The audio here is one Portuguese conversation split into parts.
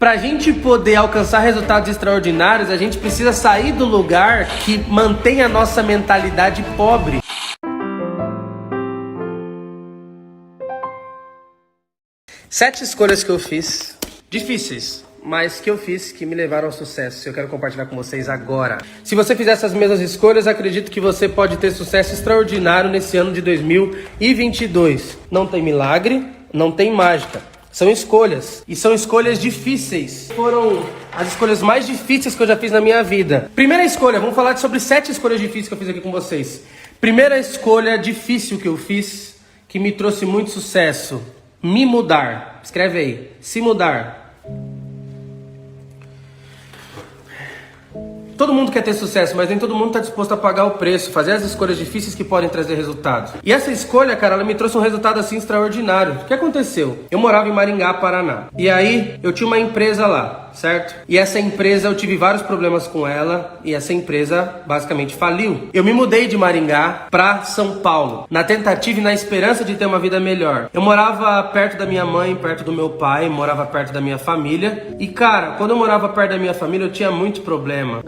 Pra gente poder alcançar resultados extraordinários, a gente precisa sair do lugar que mantém a nossa mentalidade pobre. Sete escolhas que eu fiz, difíceis, mas que eu fiz, que me levaram ao sucesso. Eu quero compartilhar com vocês agora. Se você fizer essas mesmas escolhas, acredito que você pode ter sucesso extraordinário nesse ano de 2022. Não tem milagre, não tem mágica. São escolhas, e são escolhas difíceis. Foram as escolhas mais difíceis que eu já fiz na minha vida. Primeira escolha, vamos falar sobre 7 escolhas difíceis que eu fiz aqui com vocês. Primeira escolha difícil que eu fiz, que me trouxe muito sucesso. Me mudar. Escreve aí. Se mudar. Todo mundo quer ter sucesso, mas nem todo mundo está disposto a pagar o preço, fazer as escolhas difíceis que podem trazer resultados. E essa escolha, cara, ela me trouxe um resultado assim extraordinário. O que aconteceu? Eu morava em Maringá, Paraná. E aí, eu tinha uma empresa lá, certo? E essa empresa, eu tive vários problemas com ela, e essa empresa basicamente faliu. Eu me mudei de Maringá para São Paulo, na tentativa e na esperança de ter uma vida melhor. Eu morava perto da minha mãe, perto do meu pai, morava perto da minha família. E cara, quando eu morava perto da minha família, eu tinha muito problema.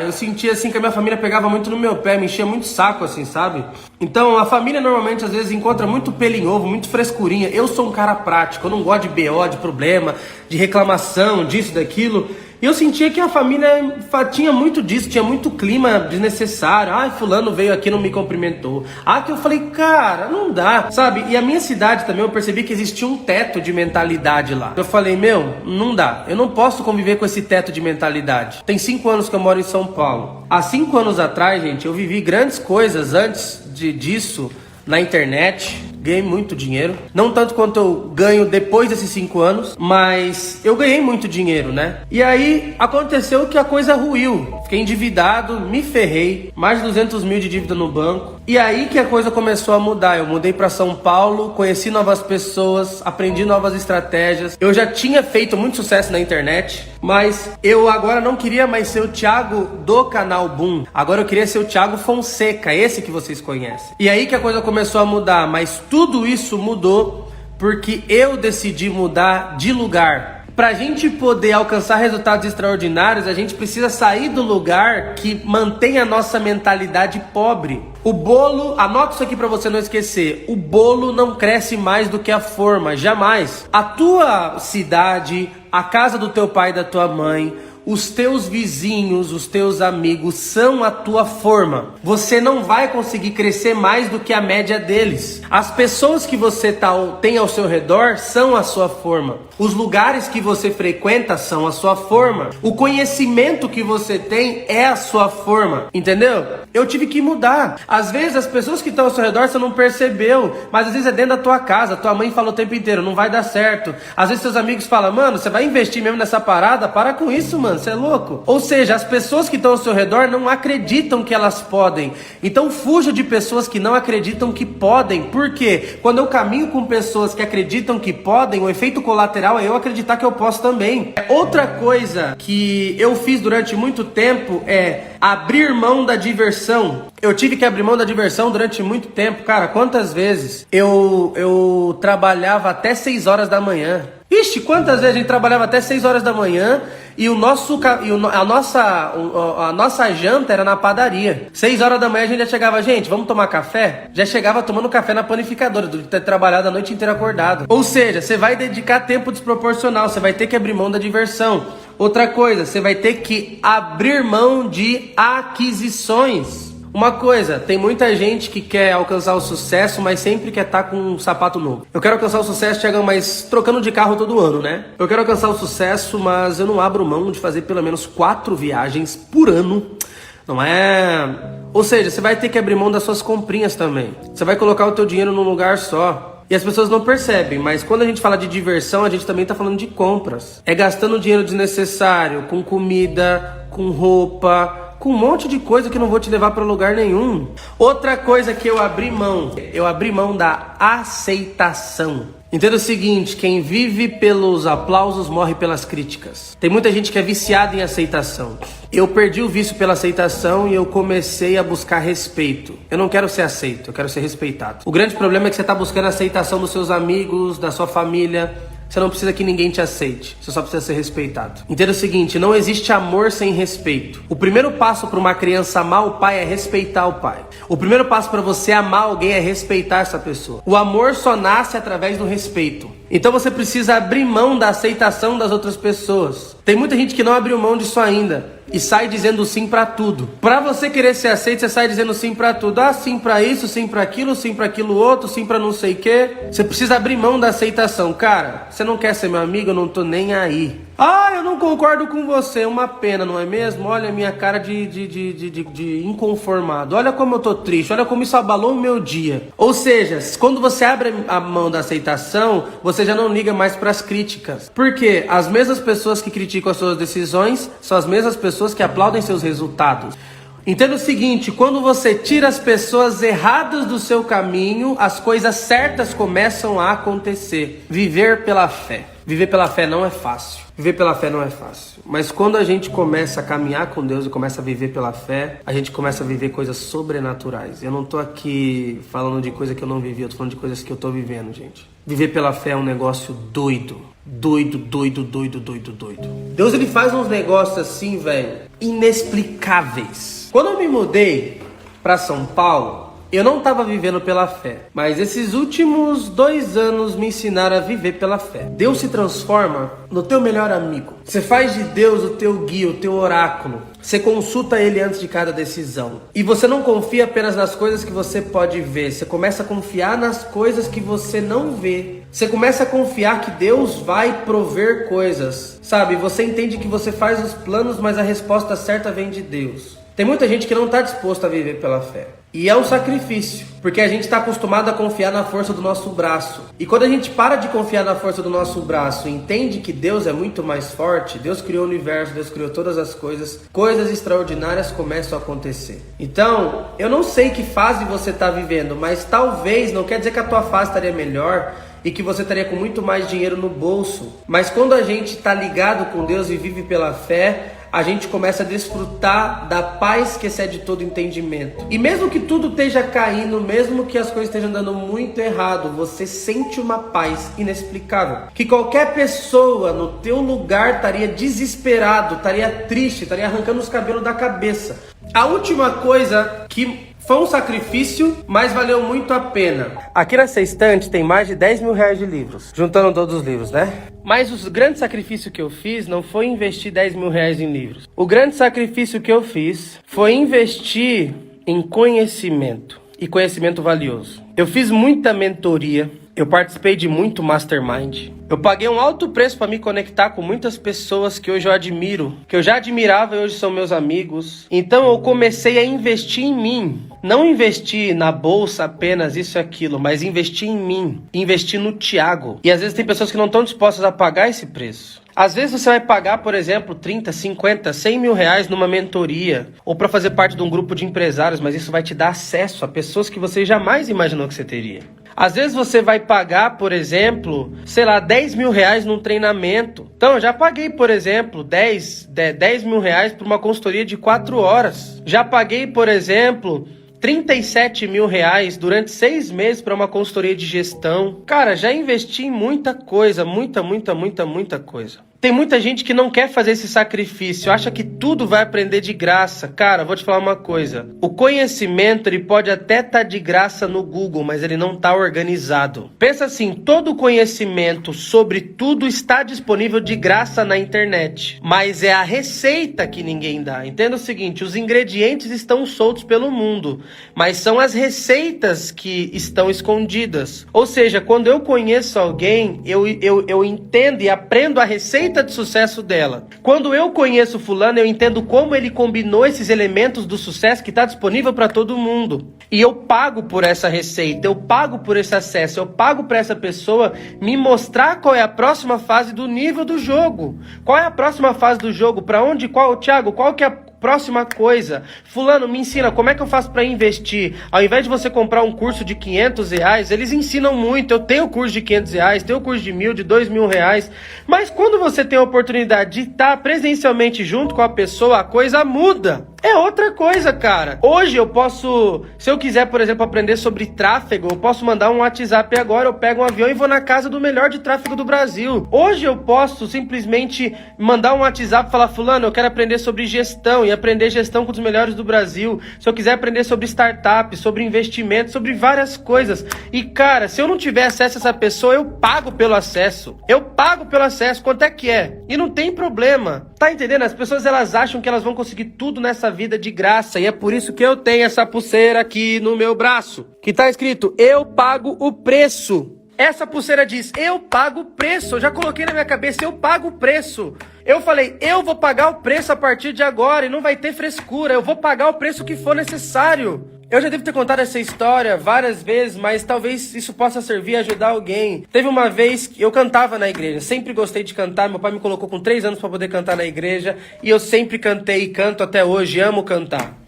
Eu sentia assim que a minha família pegava muito no meu pé, me enchia muito saco assim, sabe? Então a família normalmente às vezes encontra muito pelo em ovo, muito frescurinha. Eu sou um cara prático, eu não gosto de BO, de problema, de reclamação, disso, daquilo. E eu sentia que a família tinha muito disso, tinha muito clima desnecessário. Ai, fulano veio aqui e não me cumprimentou. Que eu falei, cara, não dá, sabe? E a minha cidade também, eu percebi que existia um teto de mentalidade lá. Eu falei, não dá. Eu não posso conviver com esse teto de mentalidade. Tem 5 anos que eu moro em São Paulo. Há 5 anos atrás, gente, eu vivi grandes coisas antes disso na internet. Ganhei muito dinheiro, não tanto quanto eu ganho depois desses 5 anos, mas eu ganhei muito dinheiro, né? E aí aconteceu que a coisa ruiu, fiquei endividado, me ferrei, mais de 200 mil de dívida no banco. E aí que a coisa começou a mudar. Eu mudei para São Paulo, conheci novas pessoas, aprendi novas estratégias. Eu já tinha feito muito sucesso na internet, mas eu agora não queria mais ser o Thiago do canal Boom. Agora eu queria ser o Thiago Fonseca, esse que vocês conhecem. E aí que a coisa começou a mudar, mas tudo isso mudou porque eu decidi mudar de lugar. Pra gente poder alcançar resultados extraordinários, a gente precisa sair do lugar que mantém a nossa mentalidade pobre. O bolo, anota isso aqui pra você não esquecer, o bolo não cresce mais do que a forma, jamais. A tua cidade, a casa do teu pai e da tua mãe, os teus vizinhos, os teus amigos são a tua forma. Você não vai conseguir crescer mais do que a média deles. As pessoas que você tem ao seu redor são a sua forma. Os lugares que você frequenta são a sua forma. O conhecimento que você tem é a sua forma. Entendeu? Eu tive que mudar. Às vezes as pessoas que estão ao seu redor você não percebeu, mas às vezes é dentro da tua casa. Tua mãe fala o tempo inteiro, não vai dar certo. Às vezes seus amigos falam, mano, você vai investir mesmo nessa parada? Para com isso, mano. Você é louco? Ou seja, as pessoas que estão ao seu redor não acreditam que elas podem. Então fuja de pessoas que não acreditam que podem. Por quê? Quando eu caminho com pessoas que acreditam que podem, o efeito colateral é eu acreditar que eu posso também. Outra coisa que eu fiz durante muito tempo é abrir mão da diversão. Eu tive que abrir mão da diversão durante muito tempo. Cara, quantas vezes eu trabalhava até 6 horas da manhã. Ixi, quantas vezes a gente trabalhava até 6 horas da manhã e a nossa janta era na padaria. 6 horas da manhã a gente já chegava, gente, vamos tomar café? Já chegava tomando café na panificadora, de ter trabalhado a noite inteira acordado. Ou seja, você vai dedicar tempo desproporcional, você vai ter que abrir mão da diversão. Outra coisa, você vai ter que abrir mão de aquisições. Uma coisa, tem muita gente que quer alcançar o sucesso, mas sempre quer estar com um sapato novo. Eu quero alcançar o sucesso, Thiagão, mas trocando de carro todo ano, né? Eu quero alcançar o sucesso, mas eu não abro mão de fazer pelo menos 4 viagens por ano. Não é? Ou seja, você vai ter que abrir mão das suas comprinhas também. Você vai colocar o teu dinheiro num lugar só. E as pessoas não percebem, mas quando a gente fala de diversão, a gente também tá falando de compras. É gastando dinheiro desnecessário, com comida, com roupa, com um monte de coisa que não vou te levar para lugar nenhum. Outra coisa que eu abri mão da aceitação. Entenda o seguinte, quem vive pelos aplausos morre pelas críticas. Tem muita gente que é viciada em aceitação. Eu perdi o vício pela aceitação e eu comecei a buscar respeito. Eu não quero ser aceito, eu quero ser respeitado. O grande problema é que você está buscando a aceitação dos seus amigos, da sua família, Você não precisa que ninguém te aceite. Você só precisa ser respeitado. Entenda o seguinte, não existe amor sem respeito. O primeiro passo para uma criança amar o pai é respeitar o pai. O primeiro passo para você amar alguém é respeitar essa pessoa. O amor só nasce através do respeito. Então você precisa abrir mão da aceitação das outras pessoas. Tem muita gente que não abriu mão disso ainda e sai dizendo sim pra tudo. Pra você querer ser aceito, você sai dizendo sim pra tudo. Ah, sim pra isso, sim pra aquilo outro, sim pra não sei o quê. Você precisa abrir mão da aceitação. Cara, você não quer ser meu amigo? Eu não tô nem aí. Ah, eu não concordo com você. Uma pena, não é mesmo? Olha a minha cara de inconformado. Olha como eu tô triste. Olha como isso abalou o meu dia. Ou seja, quando você abre a mão da aceitação, você já não liga mais pras críticas. Porque as mesmas pessoas que criticam as suas decisões são as mesmas pessoas que aplaudem seus resultados. Entenda o seguinte, quando você tira as pessoas erradas do seu caminho, as coisas certas começam a acontecer. Viver pela fé. Viver pela fé não é fácil. Viver pela fé não é fácil. Mas quando a gente começa a caminhar com Deus e começa a viver pela fé, a gente começa a viver coisas sobrenaturais. Eu não tô aqui falando de coisa que eu não vivi, eu tô falando de coisas que eu tô vivendo, gente. Viver pela fé é um negócio doido. Doido. Deus, ele faz uns negócios assim, velho, inexplicáveis. Quando eu me mudei pra São Paulo, eu não estava vivendo pela fé, mas esses últimos 2 anos me ensinaram a viver pela fé. Deus se transforma no teu melhor amigo. Você faz de Deus o teu guia, o teu oráculo. Você consulta ele antes de cada decisão. E você não confia apenas nas coisas que você pode ver. Você começa a confiar nas coisas que você não vê. Você começa a confiar que Deus vai prover coisas. Sabe, você entende que você faz os planos, mas a resposta certa vem de Deus. Tem muita gente que não está disposta a viver pela fé. E é um sacrifício, porque a gente está acostumado a confiar na força do nosso braço. E quando a gente para de confiar na força do nosso braço e entende que Deus é muito mais forte, Deus criou o universo, Deus criou todas as coisas, coisas extraordinárias começam a acontecer. Então, eu não sei que fase você está vivendo, mas talvez, não quer dizer que a tua fase estaria melhor e que você estaria com muito mais dinheiro no bolso. Mas quando a gente está ligado com Deus e vive pela fé, a gente começa a desfrutar da paz que excede todo entendimento. E mesmo que tudo esteja caindo, mesmo que as coisas estejam dando muito errado, você sente uma paz inexplicável. Que qualquer pessoa no teu lugar estaria desesperado, estaria triste, estaria arrancando os cabelos da cabeça. A última coisa que foi um sacrifício, mas valeu muito a pena. Aqui nessa estante tem mais de 10 mil reais de livros, juntando todos os livros, né? Mas o grande sacrifício que eu fiz não foi investir 10 mil reais em livros. O grande sacrifício que eu fiz foi investir em conhecimento, e conhecimento valioso. Eu fiz muita mentoria, eu participei de muito mastermind. Eu paguei um alto preço para me conectar com muitas pessoas que hoje eu admiro, que eu já admirava e hoje são meus amigos. Então eu comecei a investir em mim. Não investir na bolsa apenas isso e aquilo, mas investir em mim, investir no Thiago. E às vezes tem pessoas que não estão dispostas a pagar esse preço. Às vezes você vai pagar, por exemplo, 30, 50, 100 mil reais numa mentoria ou para fazer parte de um grupo de empresários, mas isso vai te dar acesso a pessoas que você jamais imaginou que você teria. Às vezes você vai pagar, por exemplo, sei lá, 10 mil reais num treinamento. Então, eu já paguei, por exemplo, 10 mil reais por uma consultoria de 4 horas. Já paguei, por exemplo, 37 mil reais durante 6 meses para uma consultoria de gestão. Cara, já investi em muita coisa, muita coisa. Tem muita gente que não quer fazer esse sacrifício, acha que tudo vai aprender de graça. Cara, vou te falar uma coisa. O conhecimento, ele pode até estar de graça no Google, mas ele não está organizado. Pensa assim, todo o conhecimento sobre tudo está disponível de graça na internet. Mas é a receita que ninguém dá. Entenda o seguinte, os ingredientes estão soltos pelo mundo, mas são as receitas que estão escondidas. Ou seja, quando eu conheço alguém, eu entendo e aprendo a receita de sucesso dela. Quando eu conheço fulano, eu entendo como ele combinou esses elementos do sucesso que está disponível para todo mundo. E eu pago por essa receita, eu pago por esse acesso, eu pago para essa pessoa me mostrar qual é a próxima fase do nível do jogo. Qual é a próxima fase do jogo? Para onde? Thiago, qual que é a próxima coisa? Fulano, me ensina como é que eu faço para investir. Ao invés de você comprar um curso de 500 reais, eles ensinam muito. Eu tenho curso de 500 reais, tenho curso de 1.000, de 2.000 reais. Mas quando você tem a oportunidade de estar presencialmente junto com a pessoa, a coisa muda. É outra coisa, cara. Hoje eu posso, se eu quiser, por exemplo, aprender sobre tráfego, eu posso mandar um WhatsApp agora, eu pego um avião e vou na casa do melhor de tráfego do Brasil. Hoje eu posso simplesmente mandar um WhatsApp e falar, fulano, eu quero aprender sobre gestão e aprender gestão com os melhores do Brasil. Se eu quiser aprender sobre startup, sobre investimento, sobre várias coisas. E, cara, se eu não tiver acesso a essa pessoa, eu pago pelo acesso. Eu pago pelo acesso. Quanto é que é? E não tem problema. Tá entendendo? As pessoas, elas acham que elas vão conseguir tudo nessa vida de graça. E é por isso que eu tenho essa pulseira aqui no meu braço. Que tá escrito, eu pago o preço. Essa pulseira diz, eu pago o preço. Eu já coloquei na minha cabeça, eu pago o preço. Eu falei, eu vou pagar o preço a partir de agora e não vai ter frescura. Eu vou pagar o preço que for necessário. Eu já devo ter contado essa história várias vezes, mas talvez isso possa servir a ajudar alguém. Teve uma vez que eu cantava na igreja, sempre gostei de cantar, meu pai me colocou com 3 anos para poder cantar na igreja, e eu sempre cantei e canto até hoje, amo cantar.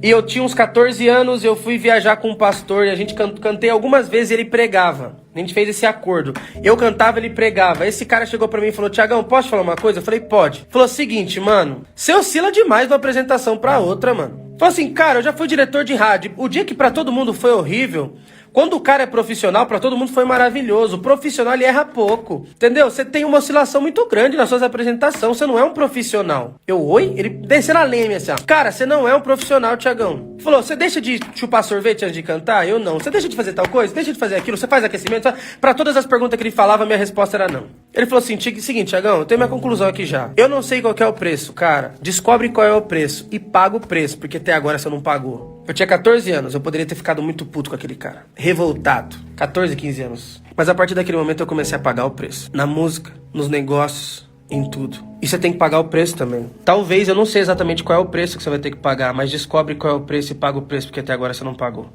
E eu tinha uns 14 anos, eu fui viajar com um pastor, e a gente cantei algumas vezes e ele pregava. A gente fez esse acordo. Eu cantava, ele pregava. Esse cara chegou pra mim e falou, Tiagão, posso falar uma coisa? Eu falei, pode. Falou o seguinte, mano, você oscila demais de uma apresentação pra outra, mano. Falou assim, cara, eu já fui diretor de rádio. O dia que pra todo mundo foi horrível, quando o cara é profissional, pra todo mundo foi maravilhoso. O profissional, ele erra pouco. Entendeu? Você tem uma oscilação muito grande nas suas apresentações. Você não é um profissional. Eu, oi? Ele desceu na lenha, assim, ó. Cara, você não é um profissional, Tiagão. Falou, você deixa de chupar sorvete antes de cantar? Eu não. Você deixa de fazer tal coisa? Deixa de fazer aquilo? Você faz aquecimento? Pra todas as perguntas que ele falava, minha resposta era não. Ele falou assim, seguinte, Tiagão, eu tenho minha conclusão aqui já. Eu não sei qual que é o preço, cara. Descobre qual é o preço e paga o preço, porque até agora você não pagou. Eu tinha 14 anos, eu poderia ter ficado muito puto com aquele cara. Revoltado. 14, 15 anos. Mas a partir daquele momento eu comecei a pagar o preço. Na música, nos negócios, em tudo. E você tem que pagar o preço também. Talvez, eu não sei exatamente qual é o preço que você vai ter que pagar, mas descobre qual é o preço e paga o preço, porque até agora você não pagou.